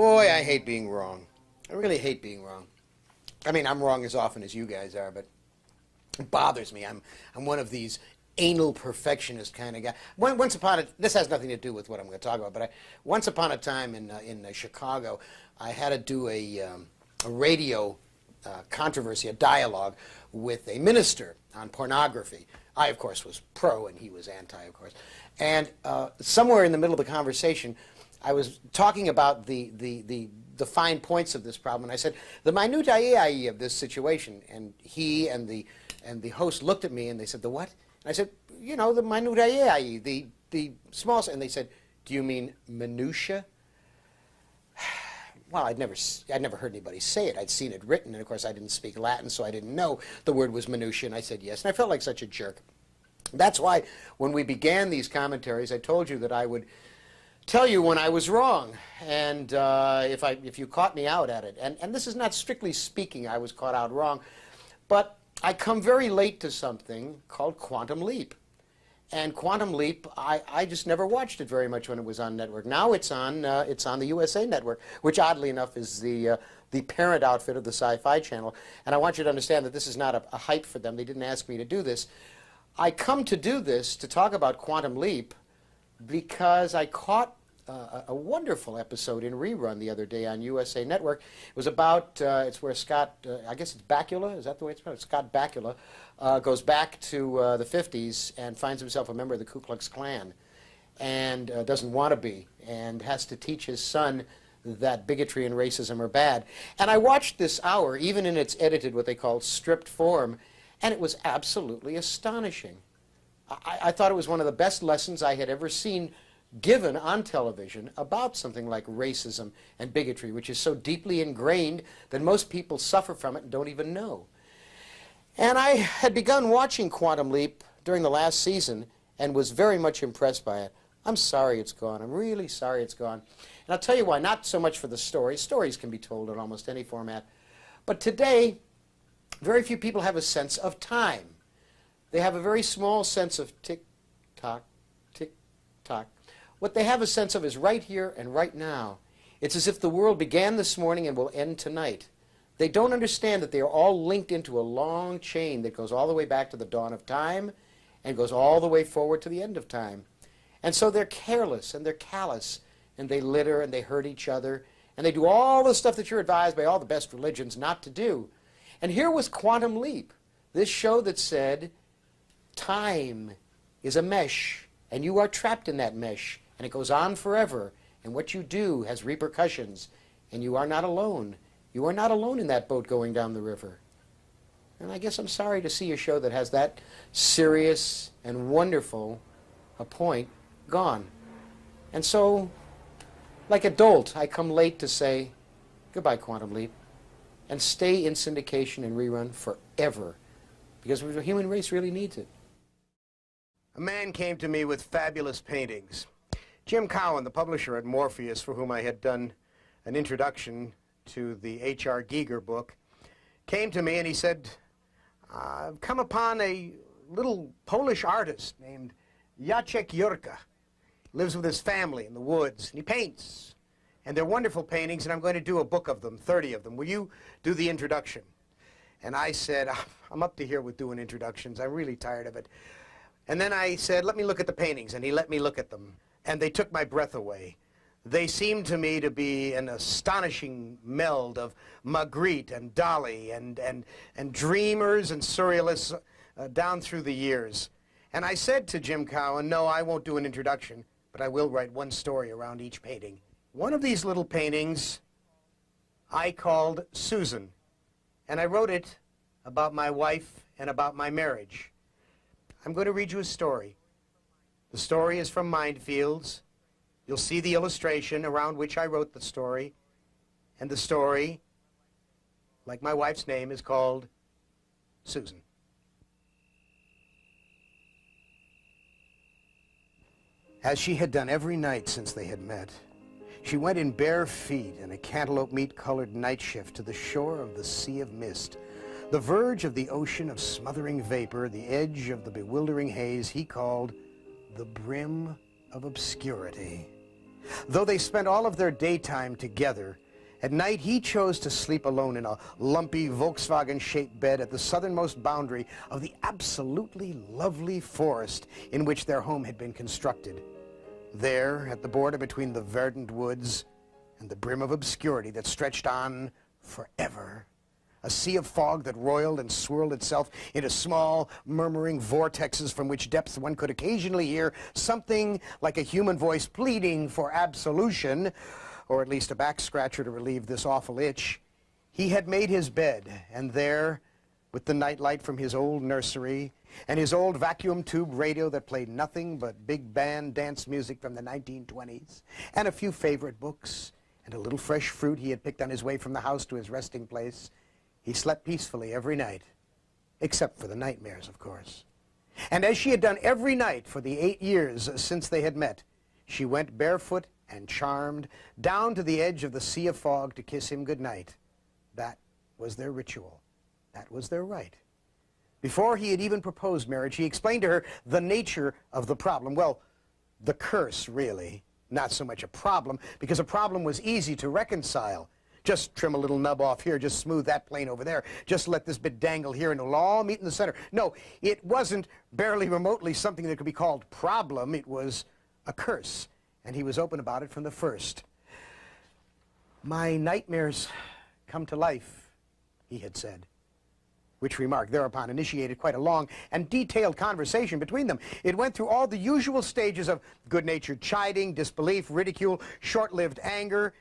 Boy, I hate being wrong. I really hate being wrong. I mean, I'm wrong as often as you guys are, but it bothers me. I'm one of these anal perfectionist kind of guy. Once upon a, this has nothing to do with what I'm going to talk about, but once upon a time in Chicago, I had to do a radio controversy, a dialogue with a minister on pornography. I, of course, was pro, and he was anti, of course. And somewhere in the middle of the conversation, I was talking about the fine points of this problem, and I said, the minutiae of this situation, and he and the host looked at me, and they said, the what? And I said, you know, the minutiae, the small, and they said, do you mean minutia? Well, I'd never heard anybody say it. I'd seen it written, and of course I didn't speak Latin, so I didn't know the word was minutia, and I said yes, and I felt like such a jerk. That's why when we began these commentaries, I told you that I would tell you when I was wrong, and if you caught me out at it. And this is not strictly speaking I was caught out wrong, but I come very late to something called Quantum Leap. And Quantum Leap, I just never watched it very much when it was on network. Now it's on the USA Network, which oddly enough is the parent outfit of the Sci-Fi Channel. And I want you to understand that this is not a hype for them. They didn't ask me to do this. I come to do this to talk about Quantum Leap because I caught a wonderful episode in rerun the other day on USA Network. It was about, it's where Scott, I guess it's Bakula, is that the way it's pronounced? Scott Bakula goes back to the 50s and finds himself a member of the Ku Klux Klan and doesn't want to be and has to teach his son that bigotry and racism are bad. And I watched this hour, even in its edited, what they call stripped form, and it was absolutely astonishing. I thought it was one of the best lessons I had ever seen given on television about something like racism and bigotry, which is so deeply ingrained that most people suffer from it and don't even know. And I had begun watching Quantum Leap during the last season and was very much impressed by it. I'm sorry it's gone. I'm really sorry it's gone. And I'll tell you why, not so much for the story. Stories can be told in almost any format. But today, very few people have a sense of time. They have a very small sense of tick-tock, tick-tock. What they have a sense of is right here and right now. It's as if the world began this morning and will end tonight. They don't understand that they are all linked into a long chain that goes all the way back to the dawn of time and goes all the way forward to the end of time. And so they're careless and they're callous and they litter and they hurt each other and they do all the stuff that you're advised by all the best religions not to do. And here was Quantum Leap, this show that said time is a mesh and you are trapped in that mesh. And it goes on forever, and what you do has repercussions, and you are not alone. You are not alone in that boat going down the river. And I guess I'm sorry to see a show that has that serious and wonderful a point gone. And so, like a dolt, I come late to say, goodbye, Quantum Leap, and stay in syndication and rerun forever, because the human race really needs it. A man came to me with fabulous paintings. Jim Cowan, the publisher at Morpheus, for whom I had done an introduction to the H.R. Giger book, came to me and he said, I've come upon a little Polish artist named Jacek Jurka. He lives with his family in the woods, and he paints. And they're wonderful paintings, and I'm going to do a book of them, 30 of them. Will you do the introduction? And I said, I'm up to here with doing introductions. I'm really tired of it. And then I said, let me look at the paintings, and he let me look at them. And they took my breath away. They seemed to me to be an astonishing meld of Magritte and Dali and dreamers and surrealists down through the years. And I said to Jim Cowan, no, I won't do an introduction, but I will write one story around each painting. One of these little paintings I called Susan, and I wrote it about my wife and about my marriage. I'm going to read you a story. The story is from Mindfields. You'll see the illustration around which I wrote the story. And the story, like my wife's name, is called Susan. As she had done every night since they had met, she went in bare feet in a cantaloupe meat-colored night shift to the shore of the Sea of Mist, the verge of the ocean of smothering vapor, the edge of the bewildering haze he called the brim of obscurity. Though they spent all of their daytime together, at night he chose to sleep alone in a lumpy Volkswagen-shaped bed at the southernmost boundary of the absolutely lovely forest in which their home had been constructed. There, at the border between the verdant woods and the brim of obscurity that stretched on forever, a sea of fog that roiled and swirled itself into small, murmuring vortexes from which depths one could occasionally hear something like a human voice pleading for absolution, or at least a back-scratcher to relieve this awful itch. He had made his bed, and there, with the nightlight from his old nursery, and his old vacuum tube radio that played nothing but big band dance music from the 1920s, and a few favorite books, and a little fresh fruit he had picked on his way from the house to his resting place, he slept peacefully every night, except for the nightmares, of course. And as she had done every night for the 8 years since they had met, she went barefoot and charmed down to the edge of the sea of fog to kiss him good night. That was their ritual. That was their rite. Before he had even proposed marriage, he explained to her the nature of the problem. Well, the curse, really. Not so much a problem, because a problem was easy to reconcile. Just trim a little nub off here, just smooth that plane over there, just let this bit dangle here, and it'll all meet in the center. No, it wasn't barely remotely something that could be called problem. It was a curse, and he was open about it from the first. "My nightmares come to life," he had said, which remark thereupon initiated quite a long and detailed conversation between them. It went through all the usual stages of good-natured chiding, disbelief, ridicule, short-lived anger,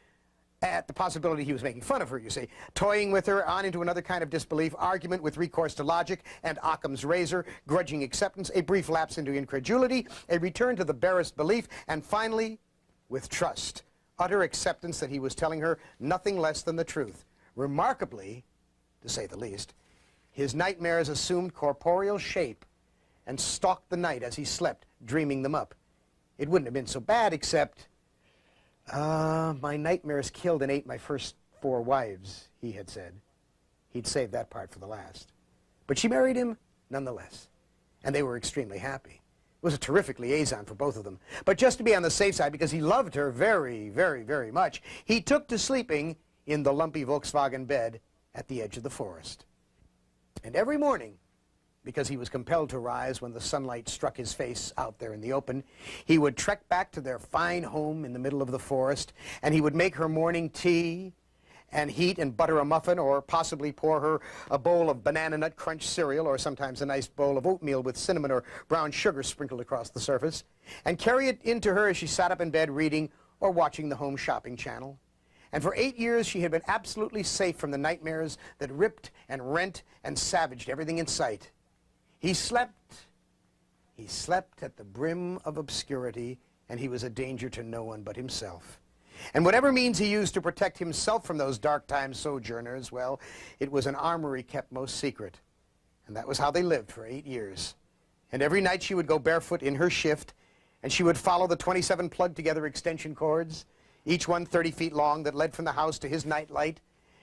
at the possibility he was making fun of her, you see, toying with her, on into another kind of disbelief, argument with recourse to logic and Occam's razor, grudging acceptance, a brief lapse into incredulity, a return to the barest belief, and finally, with trust, utter acceptance that he was telling her nothing less than the truth. Remarkably, to say the least, his nightmares assumed corporeal shape and stalked the night as he slept, dreaming them up. It wouldn't have been so bad except... my nightmares killed and ate my first 4 wives, he had said. He'd saved that part for the last. But she married him nonetheless, and they were extremely happy. It was a terrific liaison for both of them. But just to be on the safe side, because he loved her very, very, very much, he took to sleeping in the lumpy Volkswagen bed at the edge of the forest. And every morning, because he was compelled to rise when the sunlight struck his face out there in the open, he would trek back to their fine home in the middle of the forest, and he would make her morning tea and heat and butter a muffin, or possibly pour her a bowl of banana nut crunch cereal, or sometimes a nice bowl of oatmeal with cinnamon or brown sugar sprinkled across the surface, and carry it into her as she sat up in bed reading or watching the home shopping channel. And for 8 years she had been absolutely safe from the nightmares that ripped and rent and savaged everything in sight. He slept at the brim of obscurity, and he was a danger to no one but himself. And whatever means he used to protect himself from those dark time sojourners, well, it was an armory kept most secret. And that was how they lived for 8 years. And every night she would go barefoot in her shift, and she would follow the 27 plugged-together extension cords, each one 30 feet long, that led from the house to his night light,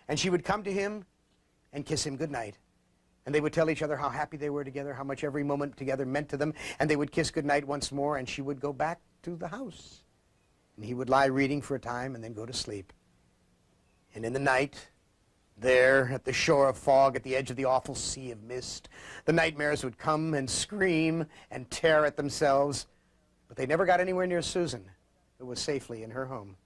and she would come to him and kiss him goodnight. And they would tell each other how happy they were together, how much every moment together meant to them, and they would kiss goodnight once more, and she would go back to the house. And he would lie reading for a time and then go to sleep. And in the night, there at the shore of fog, at the edge of the awful sea of mist, the nightmares would come and scream and tear at themselves, but they never got anywhere near Susan, who was safely in her home.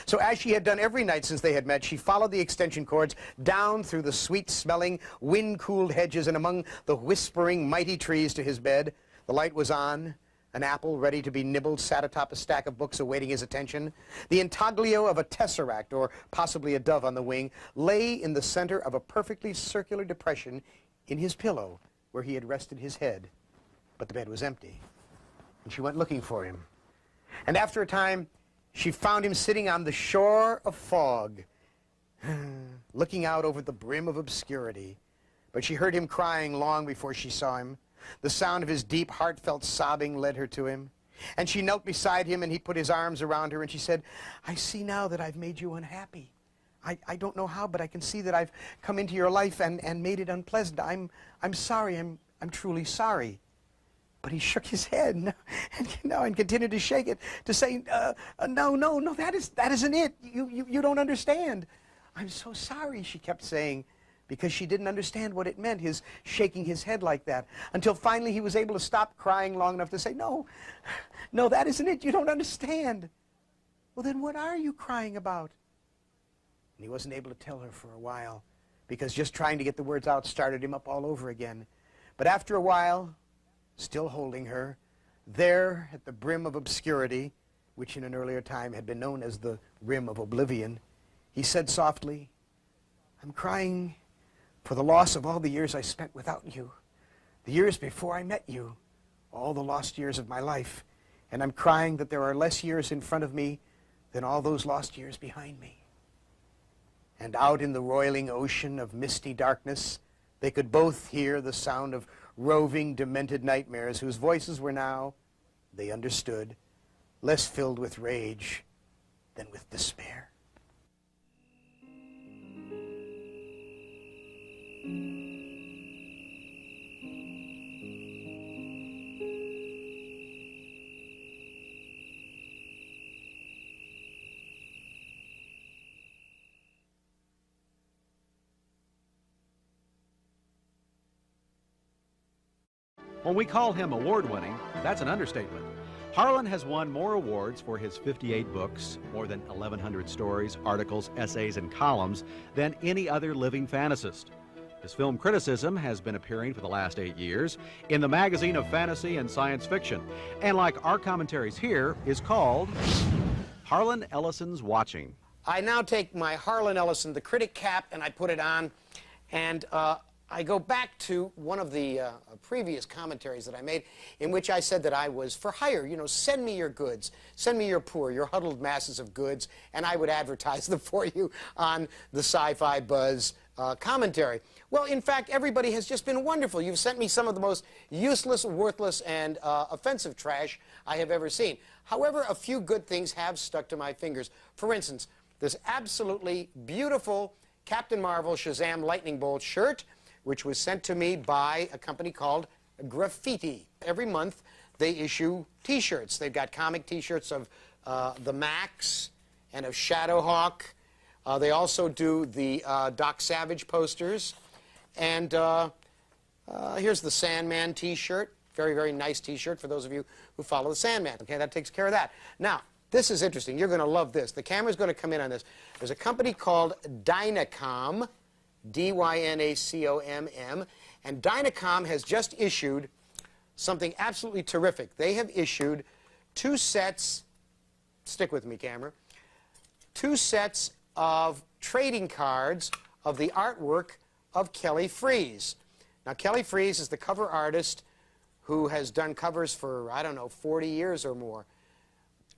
So as she had done every night since they had met, she followed the extension cords down through the sweet-smelling, wind-cooled hedges and among the whispering, mighty trees to his bed. The light was on. An apple ready to be nibbled sat atop a stack of books awaiting his attention. The intaglio of a tesseract, or possibly a dove on the wing, lay in the center of a perfectly circular depression in his pillow where he had rested his head. But the bed was empty, and she went looking for him. And after a time, she found him sitting on the shore of fog, looking out over the brim of obscurity. But she heard him crying long before she saw him. The sound of his deep, heartfelt sobbing led her to him. And she knelt beside him, and he put his arms around her, and she said, "I see now that I've made you unhappy. I don't know how, but I can see that I've come into your life and made it unpleasant. I'm sorry. I'm truly sorry." But he shook his head and continued to shake it, to say, no, that isn't it. You don't understand. I'm so sorry, she kept saying, because she didn't understand what it meant, his shaking his head like that, until finally he was able to stop crying long enough to say, no, that isn't it. You don't understand. Well, then what are you crying about? And he wasn't able to tell her for a while, because just trying to get the words out started him up all over again. But after a while, still holding her, there at the brim of obscurity, which in an earlier time had been known as the rim of oblivion, he said softly, I'm crying for the loss of all the years I spent without you, the years before I met you, all the lost years of my life, and I'm crying that there are less years in front of me than all those lost years behind me. And out in the roiling ocean of misty darkness, they could both hear the sound of roving, demented nightmares whose voices were now, they understood, less filled with rage than with despair. When we call him award-winning, that's an understatement. Harlan has won more awards for his 58 books, more than 1,100 stories, articles, essays, and columns than any other living fantasist. His film criticism has been appearing for the last 8 years in the magazine of fantasy and science fiction, and like our commentaries here, is called Harlan Ellison's Watching. I now take my Harlan Ellison, the critic cap, and I put it on, and I go back to one of the previous commentaries that I made in which I said that I was for hire. You know, send me your goods, send me your poor, your huddled masses of goods, and I would advertise them for you on the Sci-Fi Buzz commentary. Well, in fact, everybody has just been wonderful. You've sent me some of the most useless, worthless, and offensive trash I have ever seen. However, a few good things have stuck to my fingers. For instance, this absolutely beautiful Captain Marvel Shazam Lightning Bolt shirt, which was sent to me by a company called Graffiti. Every month, they issue T-shirts. They've got comic T-shirts of the Max and of Shadowhawk. They also do the Doc Savage posters. And here's the Sandman T-shirt. Very, very nice T-shirt for those of you who follow the Sandman. Okay, that takes care of that. Now, this is interesting. You're going to love this. The camera's going to come in on this. There's a company called Dynacom, D-Y-N-A-C-O-M-M, and Dynacom has just issued something absolutely terrific. They have issued 2 sets, stick with me, camera, 2 sets of trading cards of the artwork of Kelly Freas. Now, Kelly Freas is the cover artist who has done covers for, I don't know, 40 years or more.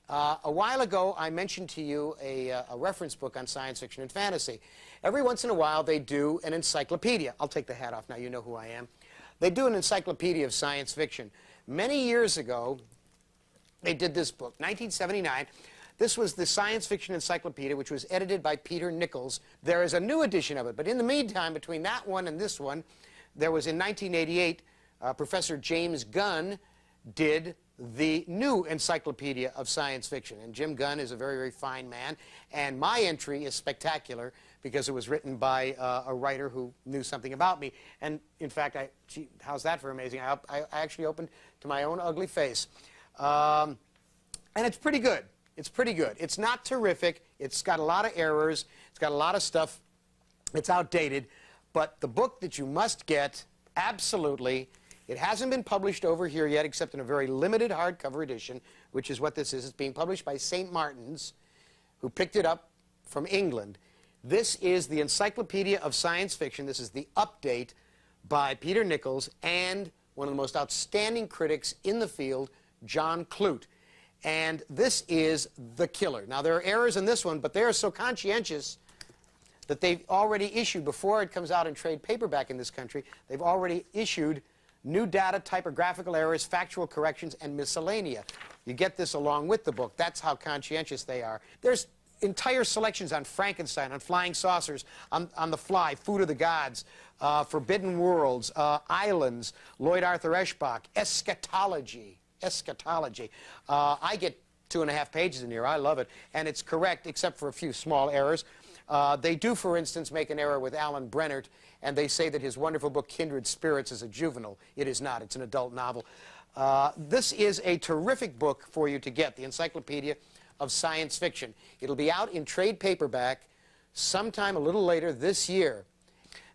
A while ago, I mentioned to you a reference book on science fiction and fantasy. Every once in a while, they do an encyclopedia. I'll take the hat off now. You know who I am. They do an encyclopedia of science fiction. Many years ago, they did this book, 1979. This was the Science Fiction Encyclopedia, which was edited by Peter Nichols. There is a new edition of it. But in the meantime, between that one and this one, there was in 1988, Professor James Gunn did the new Encyclopedia of Science Fiction. And Jim Gunn is a very, very fine man. And my entry is spectacular because it was written by a writer who knew something about me. And in fact, gee, how's that for amazing? I actually opened to my own ugly face. And it's pretty good. It's pretty good. It's not terrific. It's got a lot of errors. It's got a lot of stuff. It's outdated. But the book that you must get, absolutely, it hasn't been published over here yet, except in a very limited hardcover edition, which is what this is. It's being published by St. Martin's, who picked it up from England. This is the Encyclopedia of Science Fiction. This is the update by Peter Nichols and one of the most outstanding critics in the field, John Clute. And this is the killer. Now, there are errors in this one, but they are so conscientious that they've already issued, before it comes out in trade paperback in this country, they've already issued new data, typographical errors, factual corrections, and miscellanea. You get this along with the book. That's how conscientious they are. There's entire selections on Frankenstein, on flying saucers, on The Fly, Food of the Gods, Forbidden Worlds, Islands, Lloyd Arthur Eshbach, Eschatology. I get 2.5 pages in here. I love it. And it's correct, except for a few small errors. They do, for instance, make an error with Alan Brennert, and they say that his wonderful book, Kindred Spirits, is a juvenile. It is not. It's an adult novel. This is a terrific book for you to get, the Encyclopedia of Science Fiction. It'll be out in trade paperback sometime a little later this year.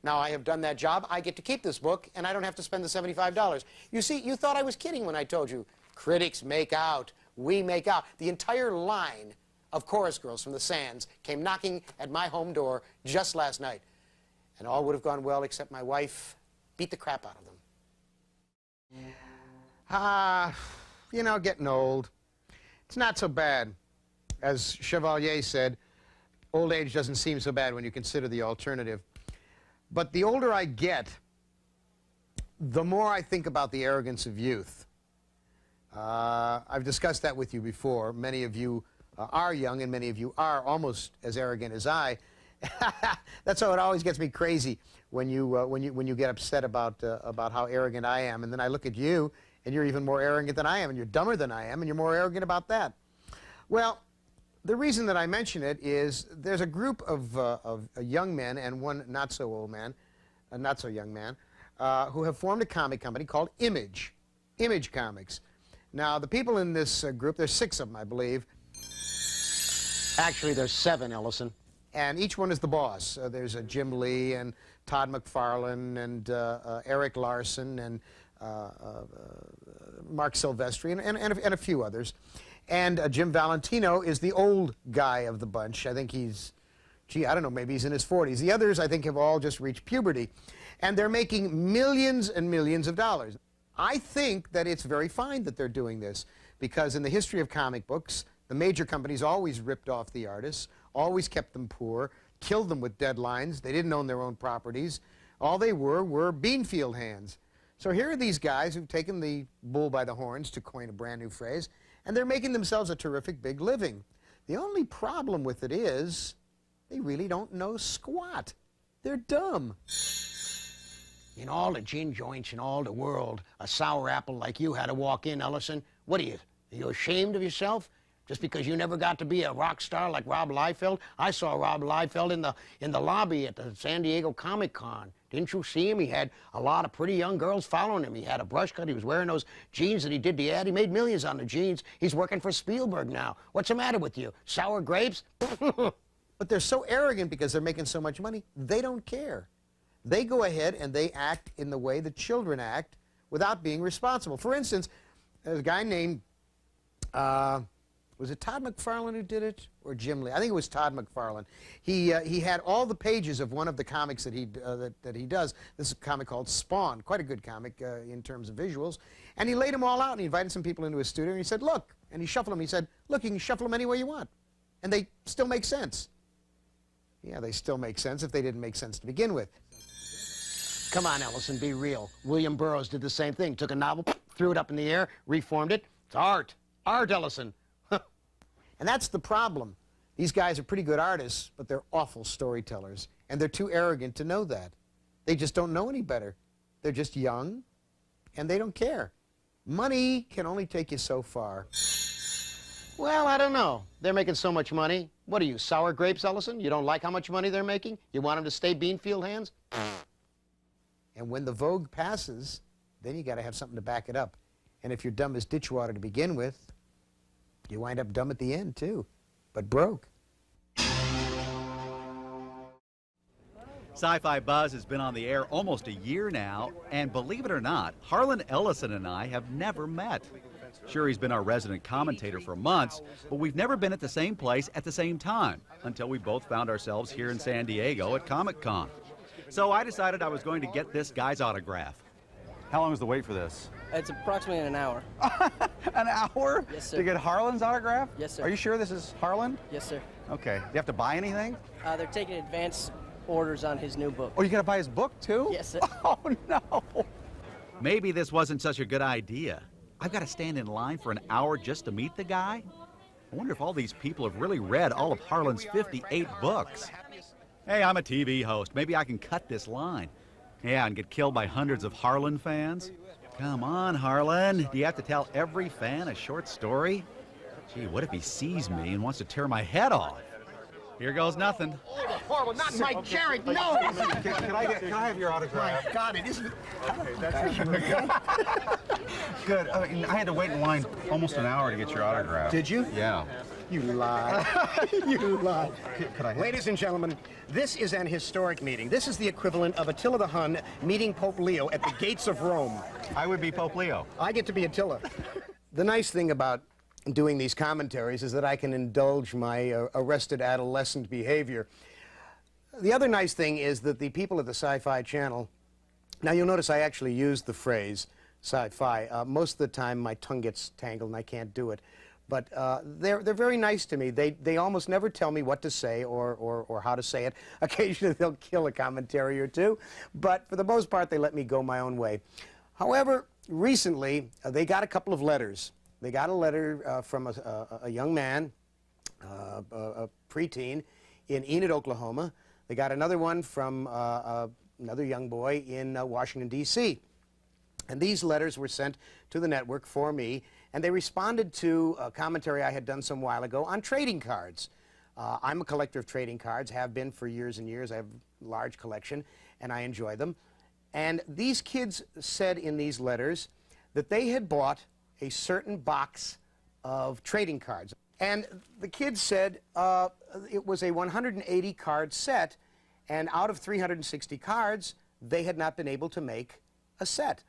Now, I have done that job. I get to keep this book, and I don't have to spend the $75. You see, you thought I was kidding when I told you. Critics make out. We make out. The entire line of chorus girls from the Sands came knocking at my home door just last night. And all would have gone well except my wife beat the crap out of them. You know, getting old. It's not so bad. As Chevalier said, old age doesn't seem so bad when you consider the alternative. But the older I get, the more I think about the arrogance of youth. I've discussed that with you before. Many of you are young, and many of you are almost as arrogant as I. That's how it always gets me crazy when you get upset about how arrogant I am, and then I look at you, and you're even more arrogant than I am, and you're dumber than I am, and you're more arrogant about that. Well, the reason that I mention it is there's a group of young men and one not so old man, not so young man, who have formed a comic company called Image Comics. Now, the people in this group, there's 6 of them, I believe. Actually, there's 7, Ellison. And each one is the boss. There's Jim Lee and Todd McFarlane and Eric Larson and Mark Silvestri and a few others. And Jim Valentino is the old guy of the bunch. I think he's, gee, I don't know, maybe he's in his 40s. The others, I think, have all just reached puberty. And they're making millions and millions of dollars. I think that it's very fine that they're doing this, because in the history of comic books, the major companies always ripped off the artists, always kept them poor, killed them with deadlines. They didn't own their own properties. All they were beanfield hands. So here are these guys who've taken the bull by the horns, to coin a brand new phrase, and they're making themselves a terrific big living. The only problem with it is they really don't know squat. They're dumb. In all the gin joints in all the world, a sour apple like you had to walk in, Ellison. What are you ashamed of yourself? Just because you never got to be a rock star like Rob Liefeld? I saw Rob Liefeld in the lobby at the San Diego Comic-Con. Didn't you see him? He had a lot of pretty young girls following him. He had a brush cut. He was wearing those jeans that he did the ad. He made millions on the jeans. He's working for Spielberg now. What's the matter with you? Sour grapes? But they're so arrogant because they're making so much money, they don't care. They go ahead and they act in the way that children act without being responsible. For instance, there's a guy named, was it Todd McFarlane who did it, or Jim Lee? I think it was Todd McFarlane. He had all the pages of one of the comics that he does. This is a comic called Spawn, quite a good comic in terms of visuals. And he laid them all out, and he invited some people into his studio, and he said, look, and he shuffled them. He said, look, you can shuffle them any way you want, and they still make sense. Yeah, they still make sense if they didn't make sense to begin with. Come on, Ellison, be real. William Burroughs did the same thing. Took a novel, threw it up in the air, reformed it. It's art. Art, Ellison. And that's the problem. These guys are pretty good artists, but they're awful storytellers. And they're too arrogant to know that. They just don't know any better. They're just young, and they don't care. Money can only take you so far. Well, I don't know. They're making so much money. What are you, sour grapes, Ellison? You don't like how much money they're making? You want them to stay beanfield hands? And when the vogue passes, then you got to have something to back it up. And if you're dumb as ditch water to begin with, you wind up dumb at the end, too, but broke. Sci-Fi Buzz has been on the air almost a year now, and believe it or not, Harlan Ellison and I have never met. Sure, he's been our resident commentator for months, but we've never been at the same place at the same time until we both found ourselves here in San Diego at Comic-Con. So I decided I was going to get this guy's autograph. How long was the wait for this? It's approximately an hour. An hour? Yes, sir. To get Harlan's autograph? Yes, sir. Are you sure this is Harlan? Yes, sir. Okay. Do you have to buy anything? They're taking advance orders on his new book. Oh, you gotta buy his book too? Yes, sir. Oh no. Maybe this wasn't such a good idea. I've got to stand in line for an hour just to meet the guy? I wonder if all these people have really read all of Harlan's 58 books. Hey, I'm a TV host. Maybe I can cut this line. Yeah, and get killed by hundreds of Harlan fans? Come on, Harlan. Do you have to tell every fan a short story? Gee, what if he sees me and wants to tear my head off? Here goes nothing. Horrible, not Mike Jarrett, no! Can I have your autograph? My God, it isn't... Okay, that's good. I mean, I had to wait in line almost an hour to get your autograph. Did you? Yeah. You lie. You lie. Could I have... Ladies and gentlemen, this is an historic meeting. This is the equivalent of Attila the Hun meeting Pope Leo at the gates of Rome. I would be Pope Leo. I get to be Attila. The nice thing about doing these commentaries is that I can indulge my arrested adolescent behavior. The other nice thing is that the people at the Sci-Fi Channel, now you'll notice I actually used the phrase sci-fi. Most of the time my tongue gets tangled and I can't do it. But they're very nice to me. They almost never tell me what to say or how to say it. Occasionally they'll kill a commentary or two, but for the most part they let me go my own way. However, recently they got a couple of letters. They got a letter from a young man, a preteen, in Enid, Oklahoma. They got another one from another young boy in Washington, D.C. And these letters were sent to the network for me, and they responded to a commentary I had done some while ago on trading cards. I'm a collector of trading cards, have been for years and years. I have a large collection, and I enjoy them. And these kids said in these letters that they had bought a certain box of trading cards. And the kids said it was a 180 card set, and out of 360 cards, they had not been able to make a set.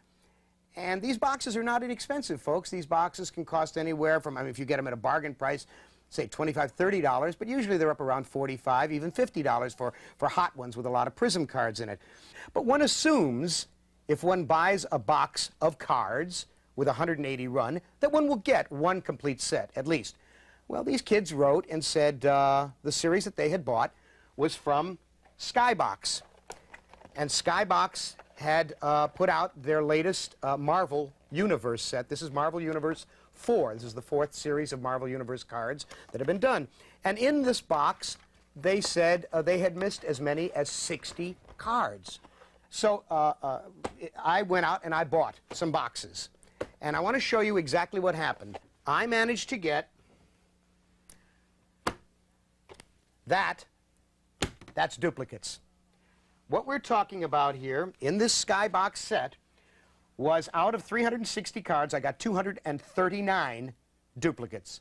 And these boxes are not inexpensive, folks. These boxes can cost anywhere from, I mean, if you get them at a bargain price, say $25, $30, but usually they're up around $45, even $50 for hot ones with a lot of prism cards in it. But one assumes if one buys a box of cards with a 180 run, that one will get one complete set, at least. Well, these kids wrote and said the series that they had bought was from Skybox. And Skybox had put out their latest Marvel Universe set. This is Marvel Universe 4. This is the 4th series of Marvel Universe cards that have been done. And in this box, they said they had missed as many as 60 cards. So I went out and I bought some boxes. And I want to show you exactly what happened. I managed to get that's duplicates. What we're talking about here in this Skybox set was out of 360 cards, I got 239 duplicates.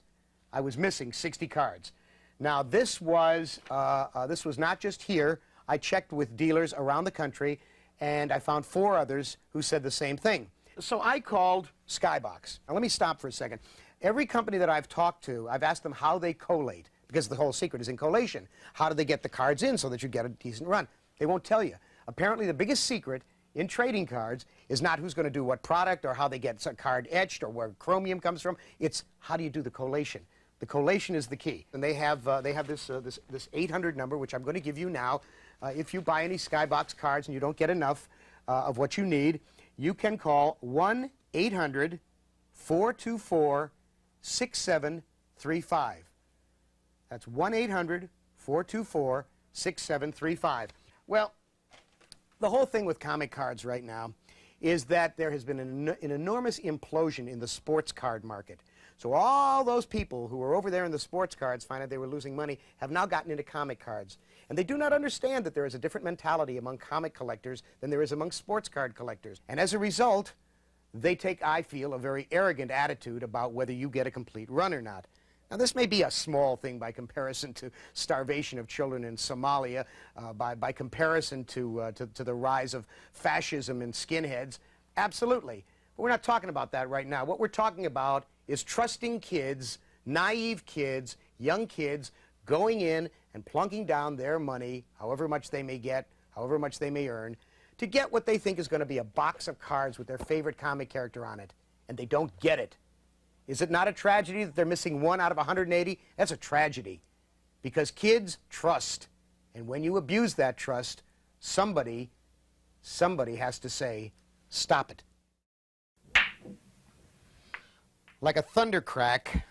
I was missing 60 cards. Now this was not just here. I checked with dealers around the country, and I found 4 others who said the same thing. So I called Skybox. Now let me stop for a second. Every company that I've talked to, I've asked them how they collate, because the whole secret is in collation. How do they get the cards in so that you get a decent run? They won't tell you. Apparently the biggest secret in trading cards is not who's going to do what product or how they get a card etched or where chromium comes from. It's how do you do the collation. The collation is the key. And they have this 800 number, which I'm going to give you now. If you buy any Skybox cards and you don't get enough of what you need, you can call 1-800-424-6735. That's 1-800-424-6735. Well, the whole thing with comic cards right now is that there has been an enormous implosion in the sports card market. So all those people who were over there in the sports cards, finding they were losing money, have now gotten into comic cards. And they do not understand that there is a different mentality among comic collectors than there is among sports card collectors. And as a result, they take, I feel, a very arrogant attitude about whether you get a complete run or not. Now, this may be a small thing by comparison to starvation of children in Somalia, by comparison to the rise of fascism and skinheads. Absolutely. But we're not talking about that right now. What we're talking about is trusting kids, naive kids, young kids, going in and plunking down their money, however much they may get, however much they may earn, to get what they think is going to be a box of cards with their favorite comic character on it. And they don't get it. Is it not a tragedy that they're missing 1 out of 180? That's a tragedy. Because kids trust. And when you abuse that trust, somebody has to say, stop it. Like a thunder crack,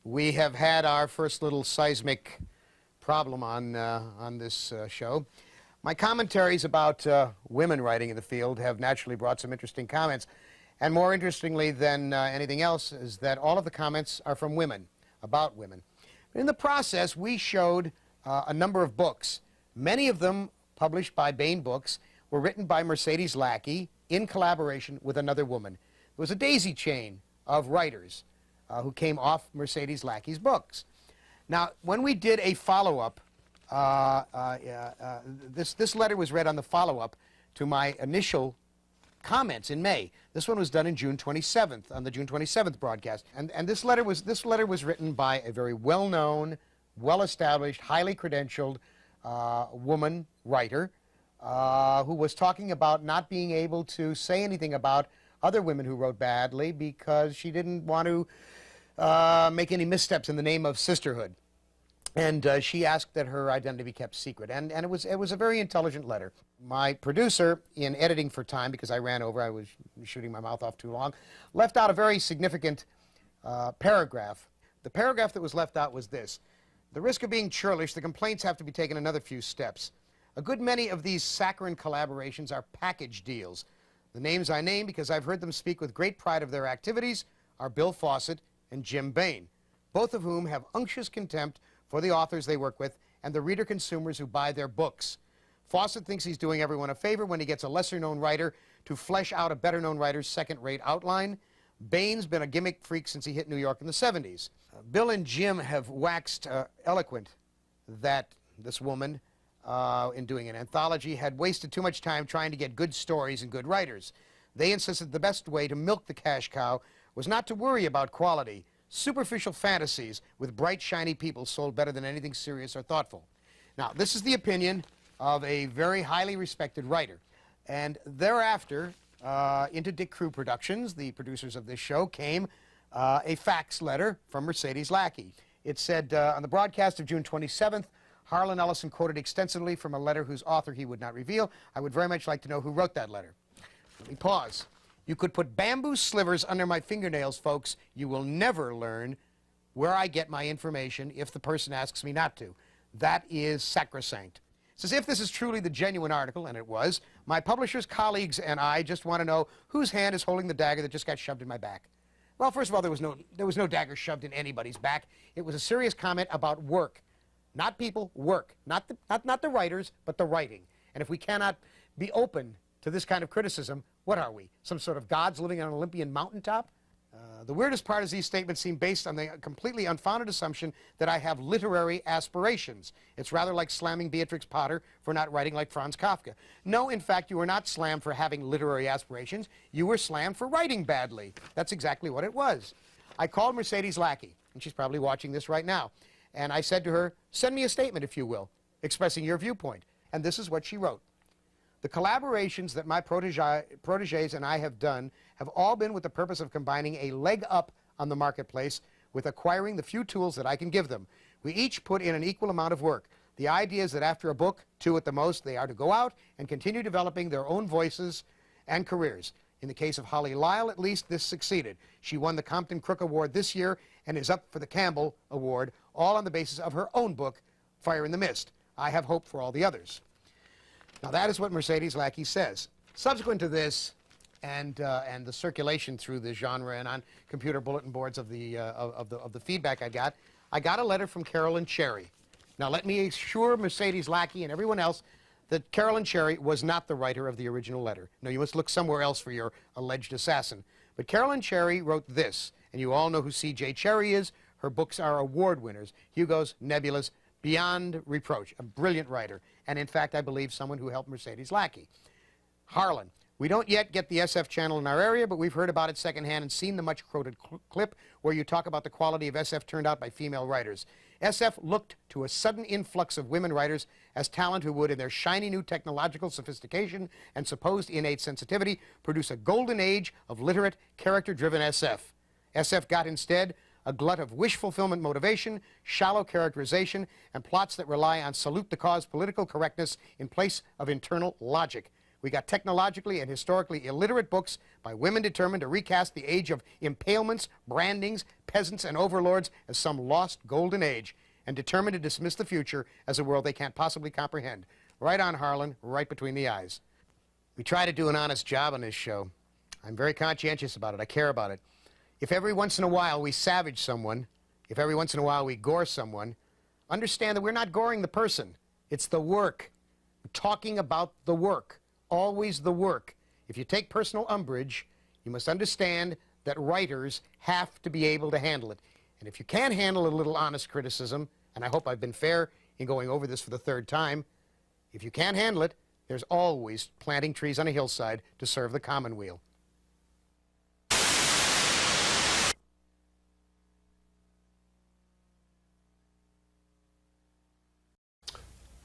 We have had our first little seismic problem on this show. My commentaries about women writing in the field have naturally brought some interesting comments. And more interestingly than anything else is that all of the comments are from women, about women. In the process, we showed a number of books. Many of them, published by Baen Books, were written by Mercedes Lackey in collaboration with another woman. It was a daisy chain of writers who came off Mercedes Lackey's books. Now, when we did a follow-up, this letter was read on the follow-up to my initial comments in May. This one was done in June 27th, on the June 27th broadcast. And this letter was written by a very well-known, well-established, highly credentialed woman writer who was talking about not being able to say anything about other women who wrote badly because she didn't want to make any missteps in the name of sisterhood. And she asked that her identity be kept secret. And it was a very intelligent letter. My producer, in editing for time, because I ran over, I was shooting my mouth off too long, left out a very significant paragraph. The paragraph that was left out was this: the risk of being churlish, the complaints have to be taken another few steps. A good many of these saccharine collaborations are package deals. The names I name, because I've heard them speak with great pride of their activities, are Bill Fawcett and Jim Baen, both of whom have unctuous contempt for the authors they work with and the reader consumers who buy their books. Fawcett thinks he's doing everyone a favor when he gets a lesser-known writer to flesh out a better-known writer's second-rate outline. Baen's been a gimmick freak since he hit New York in the 70s. Bill and Jim have waxed eloquent that this woman, in doing an anthology, had wasted too much time trying to get good stories and good writers. They insisted the best way to milk the cash cow was not to worry about quality. Superficial fantasies with bright, shiny people sold better than anything serious or thoughtful. Now, this is the opinion of a very highly respected writer. And thereafter, into Dick Crew Productions, the producers of this show, came a fax letter from Mercedes Lackey. It said, on the broadcast of June 27th, Harlan Ellison quoted extensively from a letter whose author he would not reveal. I would very much like to know who wrote that letter. Let me pause. You could put bamboo slivers under my fingernails, folks. You will never learn where I get my information if the person asks me not to. That is sacrosanct. It's as if this is truly the genuine article, and it was. My publisher's colleagues and I just want to know whose hand is holding the dagger that just got shoved in my back. Well, first of all, there was no dagger shoved in anybody's back. It was a serious comment about work. Not people, work. Not the writers, but the writing. And if we cannot be open to this kind of criticism, what are we? Some sort of gods living on an Olympian mountaintop? The weirdest part is these statements seem based on the completely unfounded assumption that I have literary aspirations. It's rather like slamming Beatrix Potter for not writing like Franz Kafka. No, in fact, you were not slammed for having literary aspirations. You were slammed for writing badly. That's exactly what it was. I called Mercedes Lackey, and she's probably watching this right now, and I said to her, send me a statement, if you will, expressing your viewpoint. And this is what she wrote. The collaborations that my proteges and I have done have all been with the purpose of combining a leg up on the marketplace with acquiring the few tools that I can give them. We each put in an equal amount of work. The idea is that after a book, 2 at the most, they are to go out and continue developing their own voices and careers. In the case of Holly Lyle, at least, this succeeded. She won the Compton Crook Award this year and is up for the Campbell Award, all on the basis of her own book, Fire in the Mist. I have hope for all the others. Now, that is what Mercedes Lackey says. Subsequent to this, and the circulation through the genre and on computer bulletin boards of the feedback I got a letter from Carolyn Cherry. Now, let me assure Mercedes Lackey and everyone else that Carolyn Cherry was not the writer of the original letter. No, you must look somewhere else for your alleged assassin. But Carolyn Cherry wrote this, and you all know who C.J. Cherry is. Her books are award winners: Hugo's, Nebula's, beyond reproach. A brilliant writer, and in fact, I believe someone who helped Mercedes Lackey. Harlan. We don't yet get the SF channel in our area, but we've heard about it secondhand and seen the much-quoted clip where you talk about the quality of SF turned out by female writers. SF looked to a sudden influx of women writers as talent who would, in their shiny new technological sophistication and supposed innate sensitivity, produce a golden age of literate, character-driven SF. SF got instead a glut of wish-fulfillment motivation, shallow characterization, and plots that rely on salute-the-cause political correctness in place of internal logic. We got technologically and historically illiterate books by women determined to recast the age of impalements, brandings, peasants, and overlords as some lost golden age, and determined to dismiss the future as a world they can't possibly comprehend. Right on, Harlan, right between the eyes. We try to do an honest job on this show. I'm very conscientious about it. I care about it. If every once in a while we savage someone, if every once in a while we gore someone, understand that we're not goring the person. It's the work. We're talking about the work. Always the work. If you take personal umbrage, you must understand that writers have to be able to handle it. And if you can't handle a little honest criticism, and I hope I've been fair in going over this for the third time, if you can't handle it, there's always planting trees on a hillside to serve the commonweal.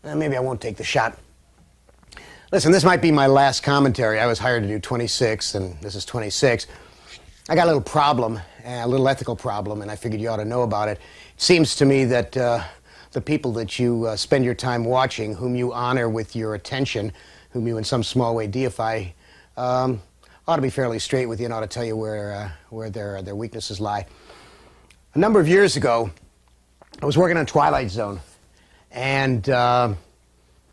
Maybe I won't take the shot. Listen, this might be my last commentary. I was hired to do 26, and this is 26. I got a little problem, a little ethical problem, and I figured you ought to know about it. It seems to me that the people that you spend your time watching, whom you honor with your attention, whom you in some small way deify, ought to be fairly straight with you and ought to tell you where their weaknesses lie. A number of years ago, I was working on Twilight Zone, and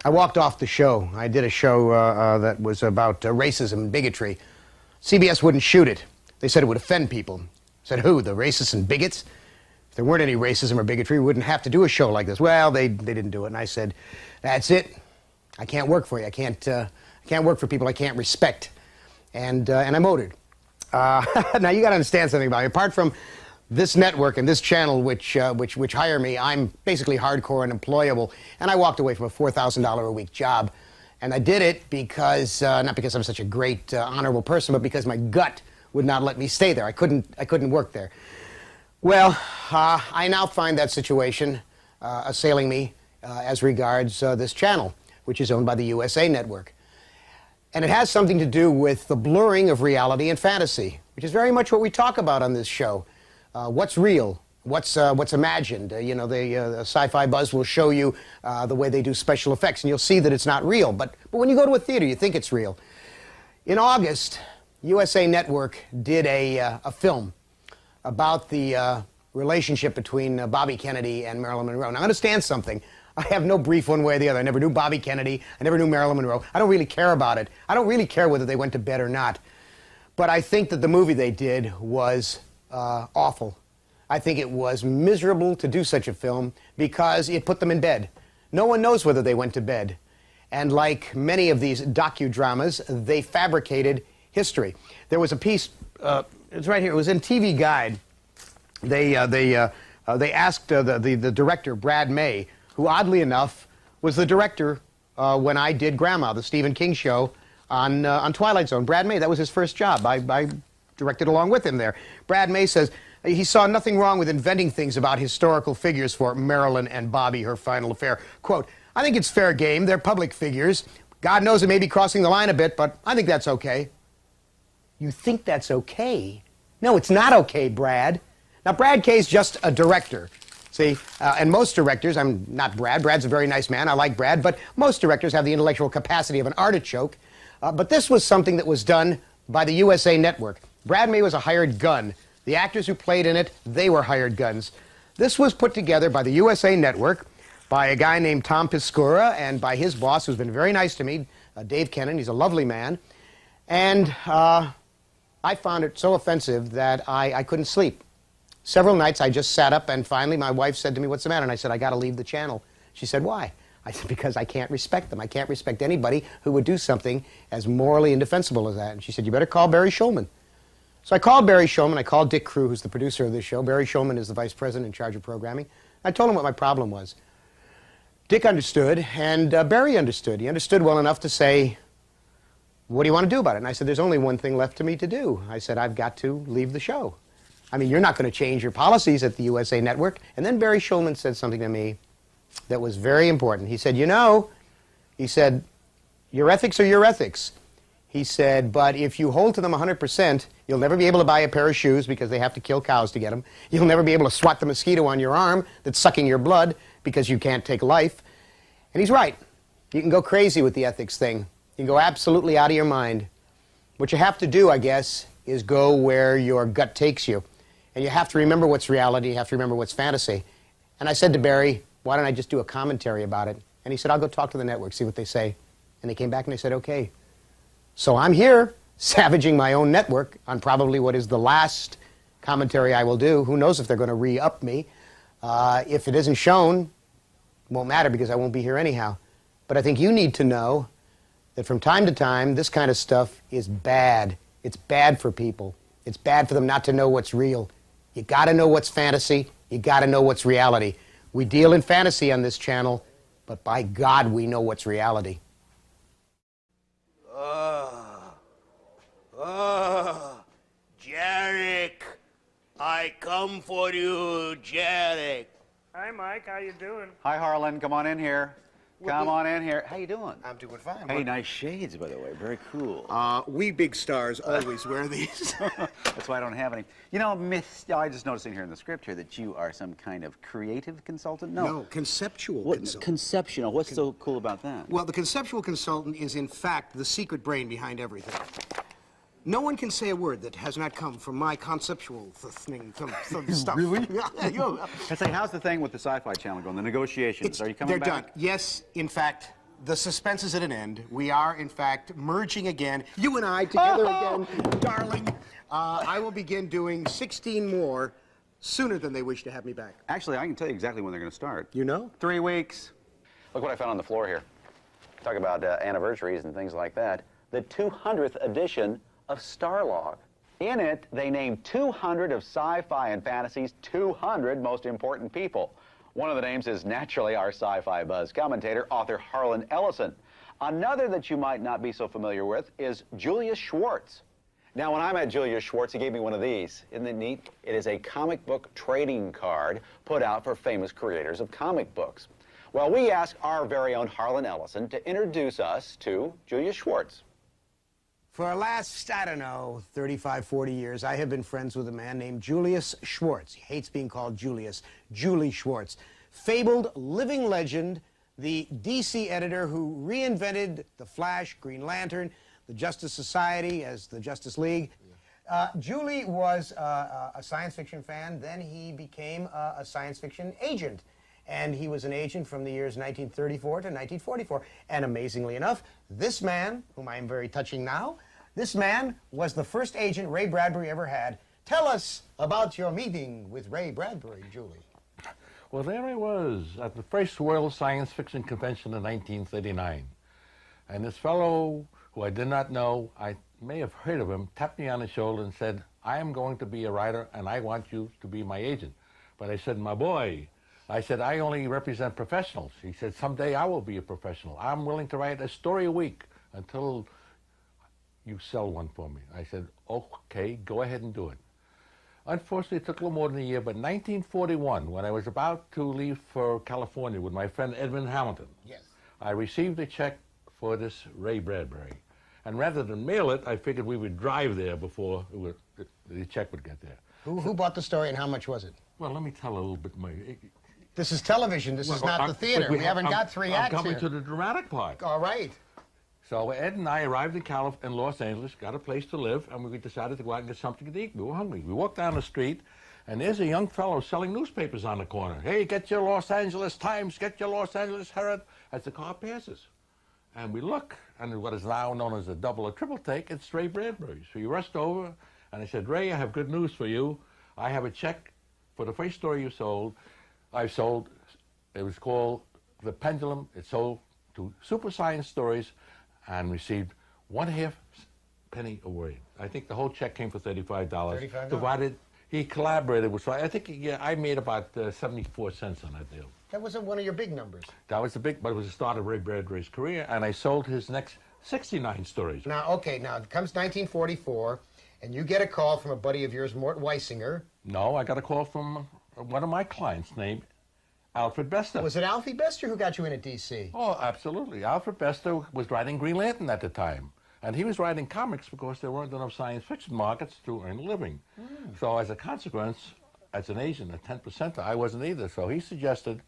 I walked off the show. I did a show that was about racism and bigotry. CBS wouldn't shoot it. They said it would offend people. I said, who, the racists and bigots? If there weren't any racism or bigotry, we wouldn't have to do a show like this. Well, they didn't do it, and I said, that's it. I can't work for you. I can't work for people I can't respect. And I motored. Now, you got to understand something about me. Apart from this network and this channel, which hire me, I'm basically hardcore and employable, and I walked away from a $4,000 a week job. And I did it because, not because I'm such a great, honorable person, but because my gut would not let me stay there. I couldn't work there. Well, I now find that situation assailing me as regards this channel, which is owned by the USA Network. And it has something to do with the blurring of reality and fantasy, which is very much what we talk about on this show. What's real? What's imagined? You know, the Sci-Fi Buzz will show you the way they do special effects, and you'll see that it's not real. But when you go to a theater, you think it's real. In August, USA Network did a film about the relationship between Bobby Kennedy and Marilyn Monroe. Now, understand something. I have no brief one way or the other. I never knew Bobby Kennedy. I never knew Marilyn Monroe. I don't really care about it. I don't really care whether they went to bed or not. But I think that the movie they did was awful. I think it was miserable to do such a film because it put them in bed. No one knows whether they went to bed. And like many of these docudramas, they fabricated history. There was a piece, it's right here, it was in TV Guide. They asked the director, Brad May, who oddly enough was the director when I did Grandma, the Stephen King show on Twilight Zone. Brad May, that was his first job. I directed along with him there. Brad May says he saw nothing wrong with inventing things about historical figures for Marilyn and Bobby, her final affair. Quote, I think it's fair game. They're public figures. God knows it may be crossing the line a bit, but I think that's okay. You think that's okay? No, it's not okay, Brad. Now, Brad Kay's just a director. See, and most directors, I'm not Brad. Brad's a very nice man. I like Brad. But most directors have the intellectual capacity of an artichoke. But this was something that was done by the USA Network. Brad May was a hired gun. The actors who played in it, they were hired guns. This was put together by the USA Network by a guy named Tom Piscura and by his boss, who's been very nice to me, Dave Kennan. He's a lovely man. And I found it so offensive that I couldn't sleep. Several nights I just sat up, and finally my wife said to me, what's the matter? And I said, I got to leave the channel. She said, why? I said, because I can't respect them. I can't respect anybody who would do something as morally indefensible as that. And she said, you better call Barry Shulman. So I called Barry Shulman. I called Dick Crew, who's the producer of this show. Barry Shulman is the vice president in charge of programming. I told him what my problem was. Dick understood, and Barry understood. He understood well enough to say, what do you want to do about it? And I said, there's only one thing left to me to do. I said, I've got to leave the show. I mean, you're not going to change your policies at the USA Network. And then Barry Shulman said something to me that was very important. He said, you know, he said, your ethics are your ethics. He said, but if you hold to them 100%, you'll never be able to buy a pair of shoes because they have to kill cows to get them. You'll never be able to swat the mosquito on your arm that's sucking your blood because you can't take life. And he's right. You can go crazy with the ethics thing. can go absolutely out of your mind. What you have to do, I guess, is go where your gut takes you. And you have to remember what's reality, you have to remember what's fantasy. And I said to Barry, why don't I just do a commentary about it? And he said, I'll go talk to the network, see what they say. And they came back and they said, okay. So I'm here, savaging my own network on probably what is the last commentary I will do. Who knows if they're going to re-up me. If it isn't shown, it won't matter because I won't be here anyhow. But I think you need to know that from time to time, this kind of stuff is bad. It's bad for people. It's bad for them not to know what's real. You got to know what's fantasy. You got to know what's reality. We deal in fantasy on this channel, but by God, we know what's reality. Jarek, I come for you, Jarek. Hi, Mike. How you doing? Hi, Harlan. Come on in here. Come on in here. How you doing? I'm doing fine. Hey, nice shades, by the way. Very cool. We big stars always wear these. That's why I don't have any. You know, I just noticed in here in the script here that you are some kind of creative consultant. No, conceptual What, consultant. conceptual. What's so cool about that? Well, the conceptual consultant is, in fact, the secret brain behind everything. No one can say a word that has not come from my conceptual thing, some stuff. Really? Yeah. I say, how's the thing with the Sci-Fi Channel going? The negotiations? Are you coming back? They're done. Yes, in fact, the suspense is at an end. We are, in fact, merging again. You and I together again, darling. I will begin doing 16 more sooner than they wish to have me back. Actually, I can tell you exactly when they're going to start. You know? 3 weeks. Look what I found on the floor here. Talk about anniversaries and things like that. The 200th edition of Starlog. In it, they named 200 of sci-fi and fantasy's 200 most important people. One of the names is naturally our sci-fi buzz commentator, author Harlan Ellison. Another that you might not be so familiar with is Julius Schwartz. Now, when I met Julius Schwartz, he gave me one of these. Isn't it neat? It is a comic book trading card put out for famous creators of comic books. Well, we asked our very own Harlan Ellison to introduce us to Julius Schwartz. For the last, I don't know, 35, 40 years, I have been friends with a man named Julius Schwartz. He hates being called Julius. Julie Schwartz. Fabled living legend, the DC editor who reinvented the Flash, Green Lantern, the Justice Society as the Justice League. Julie was a science fiction fan. Then he became a science fiction agent. And he was an agent from the years 1934 to 1944. And amazingly enough, this man, whom I am very touching now, this man was the first agent Ray Bradbury ever had. Tell us about your meeting with Ray Bradbury, Julie. Well, there I was at the first World Science Fiction Convention in 1939. And this fellow, who I did not know, I may have heard of him, tapped me on the shoulder and said, I am going to be a writer and I want you to be my agent. But I said, my boy, I said, I only represent professionals. He said, someday I will be a professional. I'm willing to write a story a week until you sell one for me. I said, okay, go ahead and do it. Unfortunately, it took a little more than a year, but 1941, when I was about to leave for California with my friend Edmund Hamilton, Yes. I received a check for this Ray Bradbury. And rather than mail it, I figured we would drive there before the check would get there. Who bought the story and how much was it? Well, let me tell a little bit more. This is television. This is not the theater. We haven't got three acts I'm coming here. to the dramatic part. All right. So Ed and I arrived in Los Angeles, got a place to live, and we decided to go out and get something to eat. We were hungry. We walked down the street, and there's a young fellow selling newspapers on the corner. Hey, get your Los Angeles Times, get your Los Angeles Herald, as the car passes. And we look, and what is now known as a double or triple take, it's Ray Bradbury. So he rushed over, and I said, Ray, I have good news for you. I have a check for the first story you sold. I've sold, it was called The Pendulum. It sold to Super Science Stories and received 1/2 penny a word. I think the whole check came for $35. $35. Divided, he collaborated with, so I think I made about 74 cents on that deal. That wasn't one of your big numbers. That was the big, but it was the start of Ray Bradbury's career, and I sold his next 69 stories. Now, okay, now it comes 1944, and you get a call from a buddy of yours, Mort Weisinger. No, I got a call from one of my clients named Alfred Bester. Was it Alfie Bester who got you in at D.C.? Oh, absolutely. Alfred Bester was writing Green Lantern at the time. And he was writing comics because there weren't enough science fiction markets to earn a living. So as a consequence, as an agent, a 10%, I wasn't either. So he suggested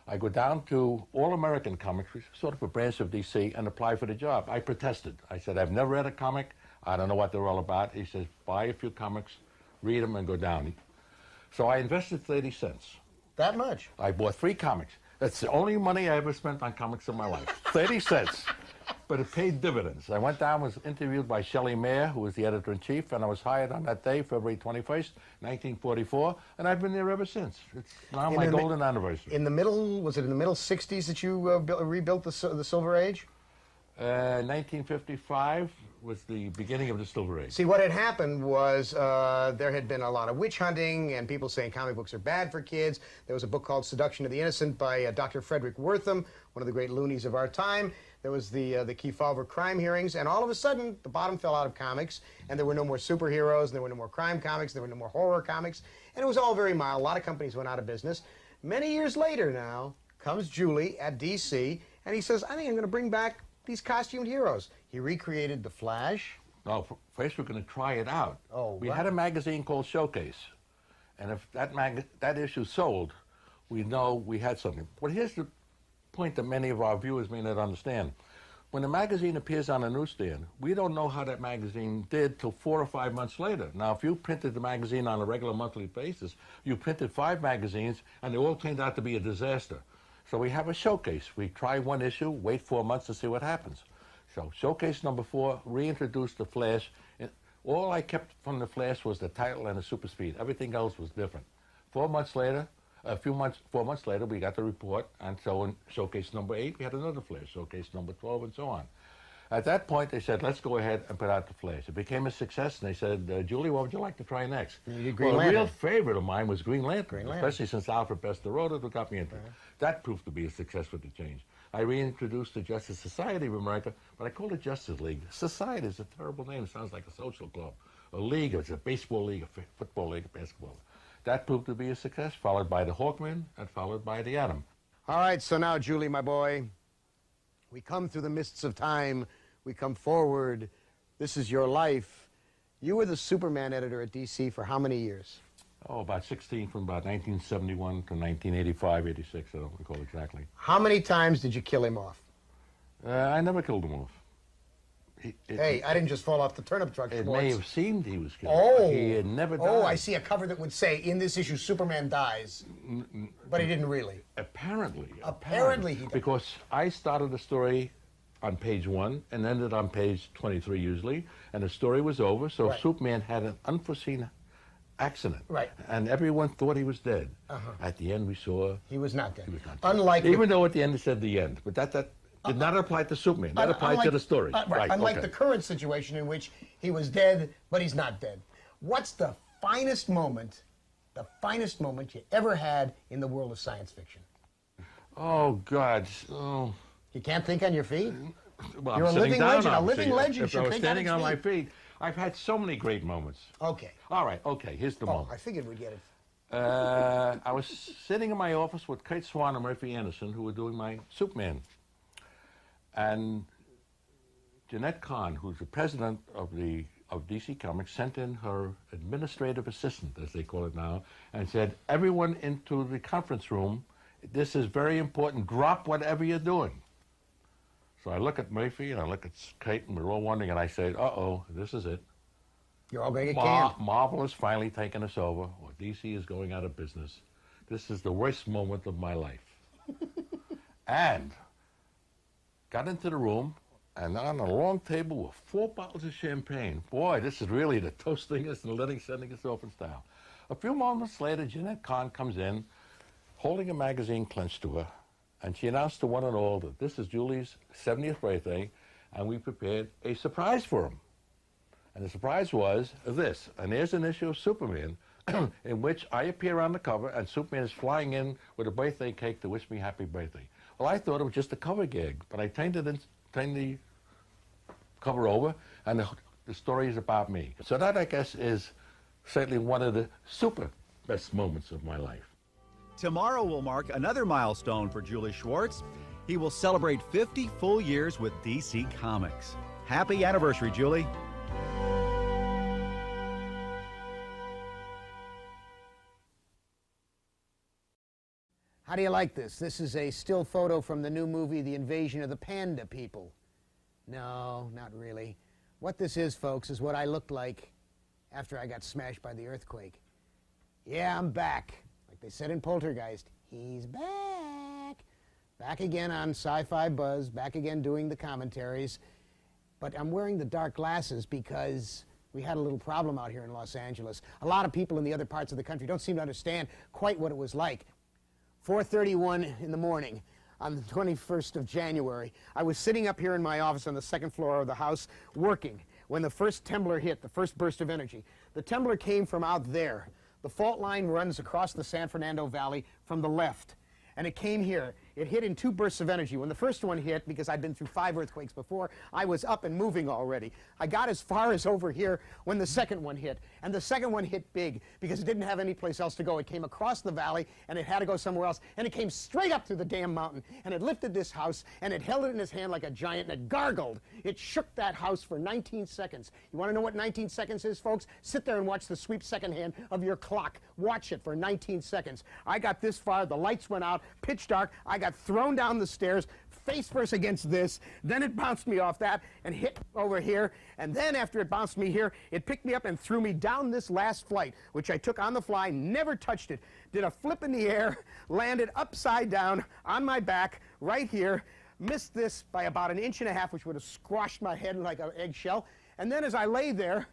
I go down to All American Comics, which is sort of a branch of DC, and apply for the job. I protested. I said, I've never read a comic. I don't know what they're all about. He says, buy a few comics, read them, and go down. So I invested 30 cents. That much? I bought 3 comics. That's the only money I ever spent on comics in my life. 30 cents. But it paid dividends. I went down, was interviewed by Shelley Mayer, who was the editor-in-chief, and I was hired on that day, February 21st, 1944, and I've been there ever since. It's now my golden anniversary. In the middle, was it in the middle 60s that you rebuilt the Silver Age? 1955 was the beginning of the Silver Age. See, what had happened was there had been a lot of witch hunting and people saying comic books are bad for kids. There was a book called Seduction of the Innocent by Dr. Frederick Wortham, one of the great loonies of our time. There was the Kefauver crime hearings, and all of a sudden, the bottom fell out of comics, and there were no more superheroes, and there were no more crime comics, there were no more horror comics, and it was all very mild. A lot of companies went out of business. Many years later now, comes Julie at DC, and he says, I think I'm going to bring back these costumed heroes. He recreated The Flash. No, first we're going to try it out. Oh, we right. had a magazine called Showcase, and if that issue sold, we know we had something. But here's the point that many of our viewers may not understand. When a magazine appears on a newsstand, we don't know how that magazine did till 4 or 5 months later. Now, if you printed the magazine on a regular monthly basis, you printed 5 magazines, and they all turned out to be a disaster. So we have a showcase. We try one issue, wait 4 months to see what happens. So showcase number 4 reintroduced the Flash. All I kept from the Flash was the title and the super speed. Everything else was different. 4 months later, 4 months later, we got the report, and so in showcase number 8, we had another Flash, showcase number 12, and so on. At that point, they said, let's go ahead and put out the Flash. It became a success, and they said, Julie, what would you like to try next? Green Well, a real Lantern. favorite of mine was Green Lantern, Green Lantern. especially since Alfred Bester wrote it, who got me into it. That proved to be a success with the change. I reintroduced the Justice Society of America, but I called it Justice League. Society is a terrible name. It sounds like a social club. A league, it's a baseball league, a football league, a basketball league. That proved to be a success, followed by the Hawkman and followed by the Atom. All right, so now, Julie, my boy, we come through the mists of time. We come forward. This is your life. You were the Superman editor at DC for how many years? Oh, about 16, from about 1971 to 1985, 86, I don't recall exactly. How many times did you kill him off? I never killed him off. Hey, I didn't just fall off the turnip truck. It Schwartz. may have seemed he was killed. Oh, But he had never died. Oh, I see a cover that would say, in this issue, Superman dies. But he didn't really. Apparently. Apparently he died. Because I started the story on page 1 and ended on page 23 usually, and the story was over, so Right. Superman had an unforeseen accident. Right. And everyone thought he was dead. At the end, we saw He was not dead. he was not dead. Unlike Even though at the end it said the end, but that did not apply to Superman. That applied to the story. Right. Unlike okay. the current situation in which he was dead, but he's not dead. What's the finest moment you ever had in the world of science fiction? Oh, God. Oh. You can't think on your feet? Well, You're I'm a sitting living down, legend. A obviously. living legend If should I was think standing on on my its feet, I've had so many great moments. Okay. All right, okay, here's the Oh, moment. I figured we'd get it. I was sitting in my office with Kate Swan and Murphy Anderson, who were doing my Superman. And Jeanette Kahn, who's the president of DC Comics, sent in her administrative assistant, as they call it now, and said, everyone into the conference room, this is very important, drop whatever you're doing. So I look at Murphy and I look at Kate, and we're all wondering, and I say, uh-oh, this is it. You're all going to get canned. Marvel has finally taken us over, or DC is going out of business. This is the worst moment of my life. And got into the room, and on a long table were 4 bottles of champagne. Boy, this is really the toasting us and sending us off in style. A few moments later, Jeanette Kahn comes in, holding a magazine clenched to her, and she announced to one and all that this is Julie's 70th birthday, and we prepared a surprise for him. And the surprise was this, and there's an issue of Superman in which I appear on the cover, and Superman is flying in with a birthday cake to wish me happy birthday. Well, I thought it was just a cover gag, but I turned the cover over, and the story is about me. So that, I guess, is certainly one of the super best moments of my life. Tomorrow will mark another milestone for Julie Schwartz. He will celebrate 50 full years with DC Comics. Happy anniversary, Julie. How do you like this? This is a still photo from the new movie, The Invasion of the Panda People. No, not really. What this is, folks, is what I looked like after I got smashed by the earthquake. Yeah, I'm back. Like they said in Poltergeist, he's back. Back again on Sci-Fi Buzz, back again doing the commentaries. But I'm wearing the dark glasses because we had a little problem out here in Los Angeles. A lot of people in the other parts of the country don't seem to understand quite what it was like. 4:31 in the morning on the 21st of January, I was sitting up here in my office on the second floor of the house working when the first temblor hit, the first burst of energy. The temblor came from out there. The fault line runs across the San Fernando Valley from the left. And it came here. It hit in two bursts of energy. When the first one hit, because I'd been through 5 earthquakes before, I was up and moving already. I got as far as over here when the second one hit. And the second one hit big because it didn't have any place else to go. It came across the valley and it had to go somewhere else. And it came straight up through the damn mountain. And it lifted this house and it held it in its hand like a giant and it gargled. It shook that house for 19 seconds. You want to know what 19 seconds is, folks? Sit there and watch the sweep second hand of your clock. Watch it for 19 seconds. I got this far. The lights went out. Pitch dark. I got thrown down the stairs, face first against this. Then it bounced me off that and hit over here. And then after it bounced me here, it picked me up and threw me down this last flight, which I took on the fly, never touched it. Did a flip in the air, landed upside down on my back right here, missed this by about 1.5 inches, which would have squashed my head like an eggshell. And then as I lay there,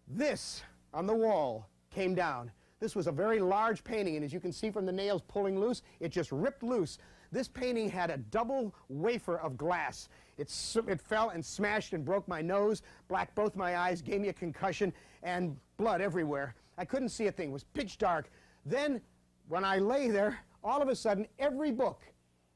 this on the wall came down. This was a very large painting, and as you can see from the nails pulling loose, it just ripped loose. This painting had a double wafer of glass. It fell and smashed and broke my nose, blacked both my eyes, gave me a concussion, and blood everywhere. I couldn't see a thing. It was pitch dark. Then, when I lay there, all of a sudden, every book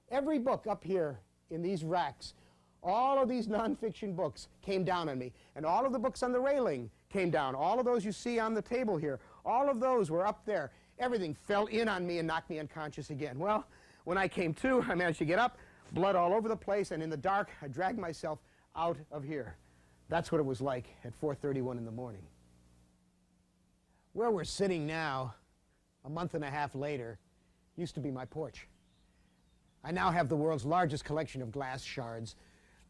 up here in these racks, all of these nonfiction books came down on me. And all of the books on the railing came down. All of those you see on the table here, all of those were up there. Everything fell in on me and knocked me unconscious again. Well, when I came to, I managed to get up, blood all over the place, and in the dark, I dragged myself out of here. That's what it was like at 4:31 in the morning. Where we're sitting now, a month and a half later, used to be my porch. I now have the world's largest collection of glass shards.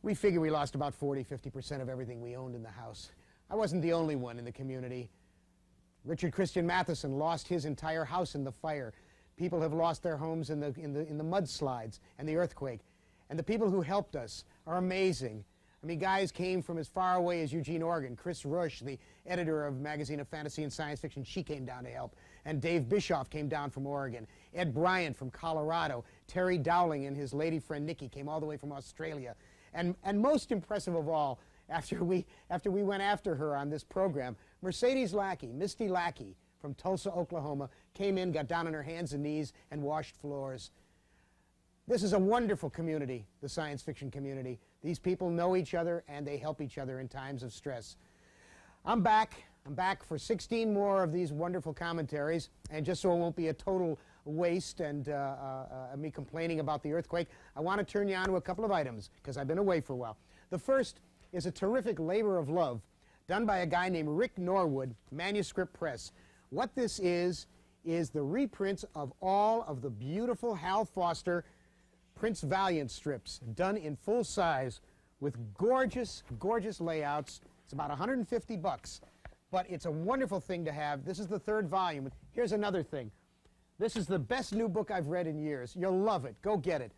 We figure we lost about 40–50% of everything we owned in the house. I wasn't the only one in the community. Richard Christian Matheson lost his entire house in the fire. People have lost their homes in the mudslides and the earthquake. And the people who helped us are amazing. I mean, guys came from as far away as Eugene, Oregon. Chris Rush, the editor of Magazine of Fantasy and Science Fiction, she came down to help. And Dave Bischoff came down from Oregon. Ed Bryant from Colorado. Terry Dowling and his lady friend Nikki came all the way from Australia. And most impressive of all, after we went after her on this program, Mercedes Lackey, Misty Lackey from Tulsa, Oklahoma, came in, got down on her hands and knees, and washed floors. This is a wonderful community, the science fiction community. These people know each other, and they help each other in times of stress. I'm back. I'm back for 16 more of these wonderful commentaries, and just so it won't be a total waste and me complaining about the earthquake, I want to turn you on to a couple of items, because I've been away for a while. The first is a terrific labor of love done by a guy named Rick Norwood, Manuscript Press. What this is the reprints of all of the beautiful Hal Foster Prince Valiant strips done in full size with gorgeous, gorgeous layouts. It's about 150 bucks, but it's a wonderful thing to have. This is the 3rd volume. Here's another thing. This is the best new book I've read in years. You'll love it. Go get it.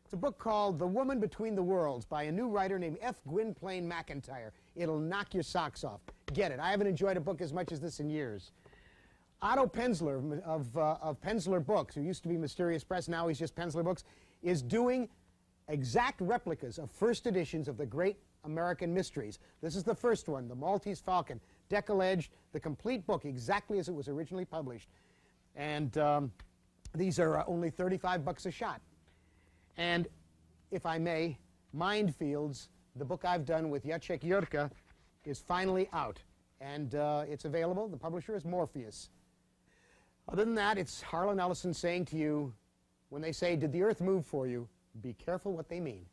It's a book called The Woman Between the Worlds by a new writer named F. Gwynplaine McIntyre. It'll knock your socks off. Get it. I haven't enjoyed a book as much as this in years. Otto Penzler of Penzler Books, who used to be Mysterious Press, now he's just Penzler Books, is doing exact replicas of first editions of the great American mysteries. This is the first one, The Maltese Falcon, deckle-edged, the complete book exactly as it was originally published. And these are only 35 bucks a shot. And if I may, Mindfields, the book I've done with Jacek Jurka, is finally out. And it's available. The publisher is Morpheus. Other than that, it's Harlan Ellison saying to you, when they say, "Did the earth move for you?" be careful what they mean.